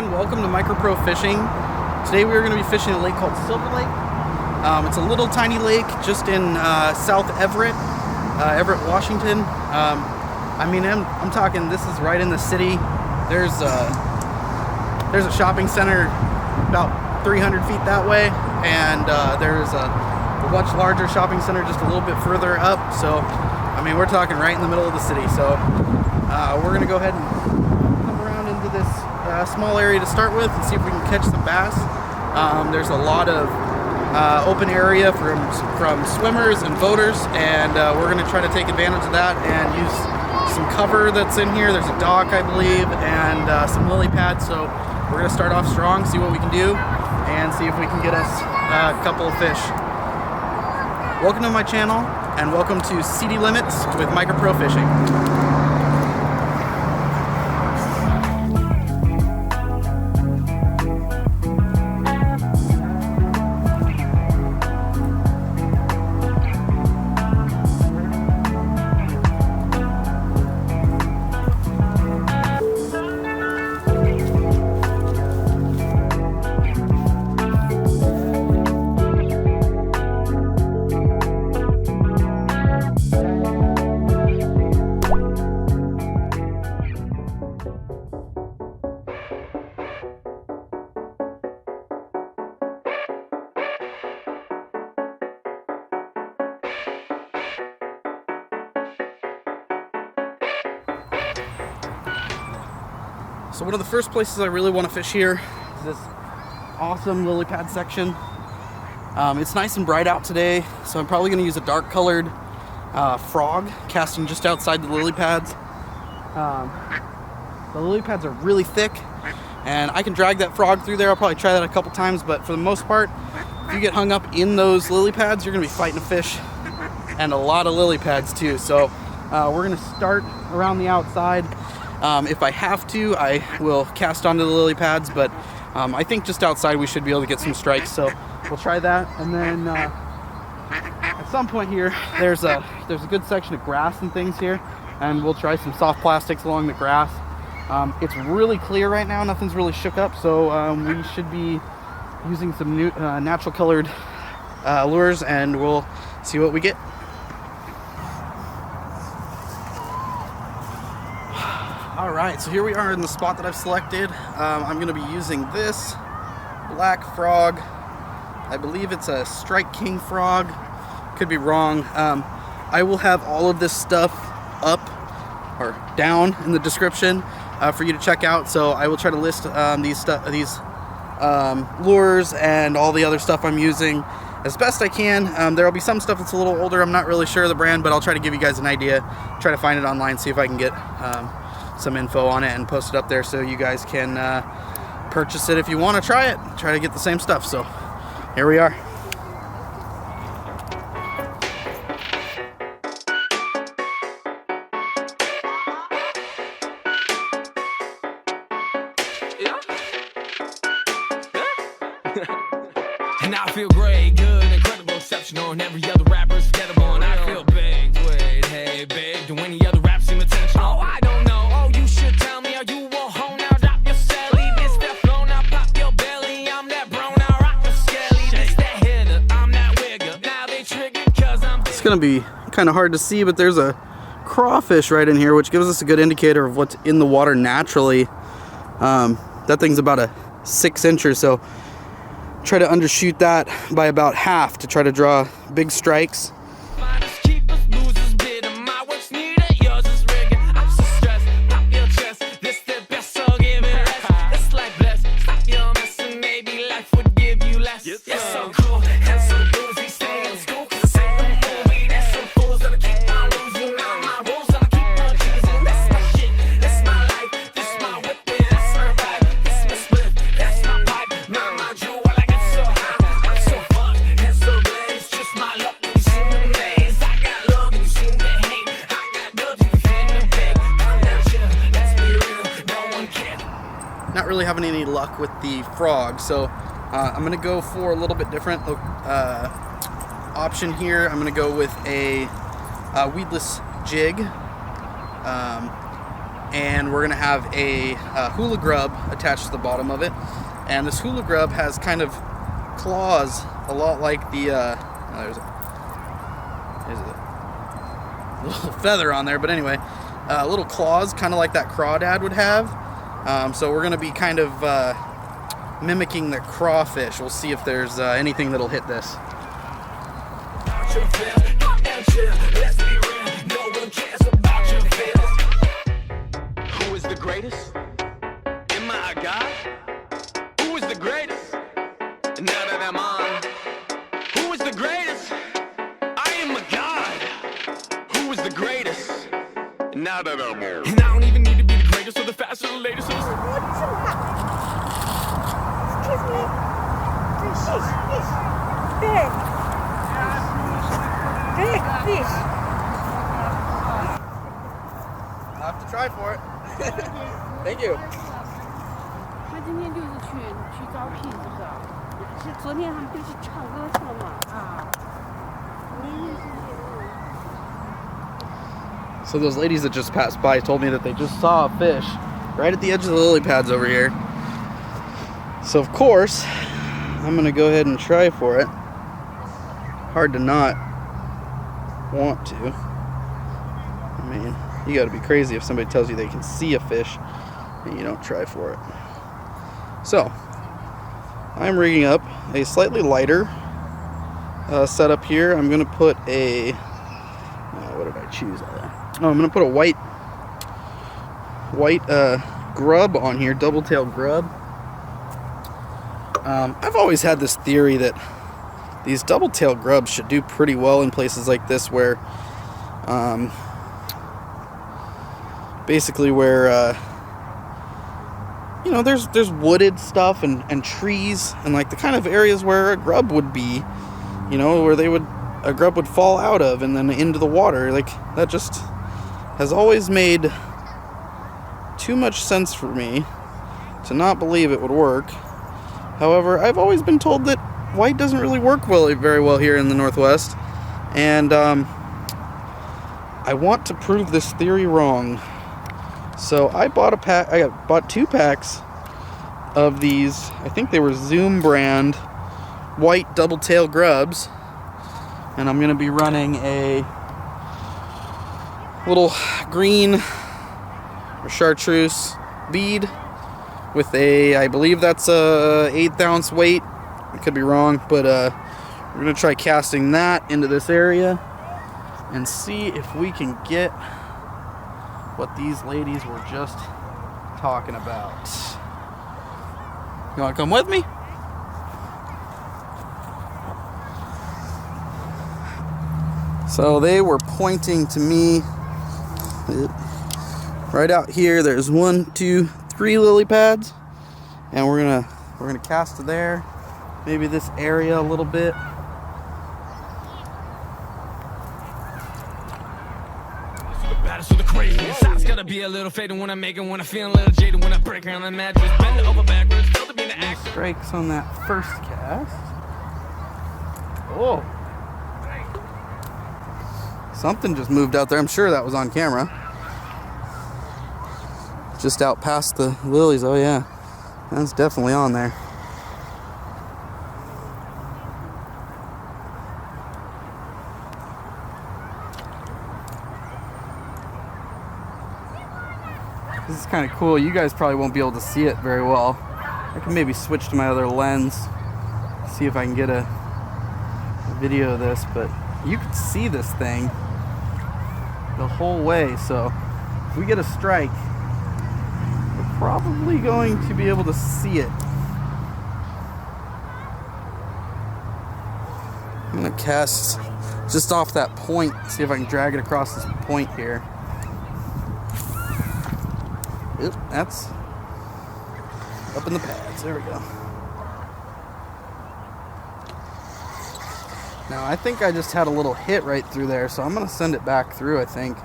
everyone, welcome to MicroProFishing. Today we are going to be fishing a lake called Silver Lake. It's a little tiny lake just in South Everett, Washington. I'm talking, this is right in the city. There's a shopping center about 300 feet that way, and there's a much larger shopping center just a little bit further up. So, I mean, we're talking right in the middle of the city. So, we're going to go ahead and come around into this small area to start with and see if we can catch some bass. There's a lot of open area from swimmers and boaters, and we're going to try to take advantage of that and use some cover that's in here. There's a dock, I believe, and some lily pads. So we're going to start off strong, see what we can do, and see if we can get us a couple of fish. Welcome to my channel, and welcome to Seedy Limits with MicroProFishing. So one of the first places I really want to fish here is this awesome lily pad section. It's nice and bright out today, so I'm probably going to use a dark colored frog casting just outside the lily pads. The lily pads are really thick, and I can drag that frog through there. I'll probably try that a couple times, but for the most part, if you get hung up in those lily pads, you're going to be fighting a fish, and a lot of lily pads too. So we're going to start around the outside. If I have to, I will cast onto the lily pads, but I think just outside we should be able to get some strikes, so we'll try that. And then at some point here, there's a good section of grass and things here, and we'll try some soft plastics along the grass. It's really clear right now, nothing's really shook up, so we should be using some new natural colored lures, and we'll see what we get. Alright, so here we are in the spot that I've selected. I'm going to be using this black frog. I believe it's a Strike King frog. Could be wrong. I will have all of this stuff up or down in the description for you to check out. So I will try to list these lures and all the other stuff I'm using as best I can. There will be some stuff that's a little older. I'm not really sure of the brand, but I'll try to give you guys an idea. Try to find it online, see if I can get some info on it and post it up there so you guys can purchase it if you want to try it. Try to get the same stuff. So here we are. And I feel great, good, incredible, exceptional, and every other rapper's forgettable. And I feel big, wait, hey, big. Do any other raps seem intentional? Oh, I don't know. Oh, you should tell me. Are you a hoe now? Drop your celly. This that flow now, pop your belly. I'm that bro now, rock the skelly. This that hitter, I'm that wigger. Now they trigger cause I'm. It's gonna be kind of hard to see, but there's a crawfish right in here, which gives us a good indicator of what's in the water naturally. That thing's about a 6 incher, so try to undershoot that by about half to try to draw big strikes. Not really having any luck with the frog, so I'm gonna go for a little bit different option here. I'm gonna go with a weedless jig. and we're gonna have a hula grub attached to the bottom of it. And this hula grub has kind of claws, a lot like the there's a little feather on there, but anyway, little claws, kind of like that crawdad would have. So we're gonna be kind of mimicking the crawfish. We'll see if there's anything that'll hit this. Who is the greatest? Am I a god? Who is the greatest? Now that I'm on. Who is the greatest? I am a god. Who is the greatest? Now that I'm on. And I don't even need to be the greatest or the fastest or the latest or the... Excuse me. Fish. Big. Big fish. I'll have to try for it. Thank you. 他今天就是去招聘，是不是？是昨天他们就去唱歌去了嘛？啊。 So those ladies that just passed by told me that they just saw a fish right at the edge of the lily pads over here. So of course, I'm gonna go ahead and try for it. Hard to not want to. I mean, you gotta be crazy if somebody tells you they can see a fish and you don't try for it. So, I'm rigging up a slightly lighter setup here. I'm gonna put a, what did I choose? Oh, I'm gonna put a white grub on here, double-tailed grub. I've always had this theory that these double-tailed grubs should do pretty well in places like this where, basically where, you know, there's wooded stuff and trees and like the kind of areas where a grub would be, you know, where a grub would fall out of and then into the water. Like, that just has always made too much sense for me to not believe it would work. However, I've always been told that white doesn't really work very well here in the Northwest, and I want to prove this theory wrong. So I bought bought 2 packs of these. I think they were Zoom brand white double-tail grubs, and I'm gonna be running a little green or chartreuse bead with a, I believe that's a 1/8 ounce weight. I could be wrong, but we're gonna try casting that into this area and see if we can get what these ladies were just talking about. You wanna come with me? So they were pointing to me right out here. There's 1, 2, 3 lily pads, and we're gonna cast to there, maybe this area a little bit. So the craziness, it's gotta be a little faded when I make it, when I feel a little jaded, when I break on the mattress, bend it over backwards, felt to be the act. Strikes on that first cast. Oh. Something just moved out there. I'm sure that was on camera. Just out past the lilies. Oh yeah, that's definitely on there. This is kind of cool. You guys probably won't be able to see it very well. I can maybe switch to my other lens, see if I can get a video of this, but you can see this thing the whole way. So if we get a strike, we're probably going to be able to see it. I'm gonna cast just off that point, see if I can drag it across this point here. Oop, that's up in the pads. There we go. Now I think I just had a little hit right through there, so I'm gonna send it back through, I think.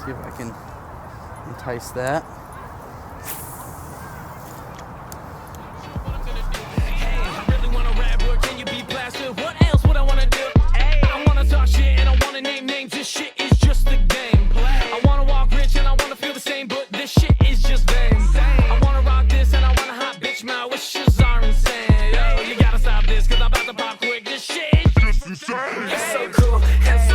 See if I can entice that. Hey, I really wanna rap, but can you be blasted? What else would I wanna do? Hey, I wanna talk shit and I wanna name names. This shit is just a game. I wanna walk rich and I wanna feel the same, but You're so cool and so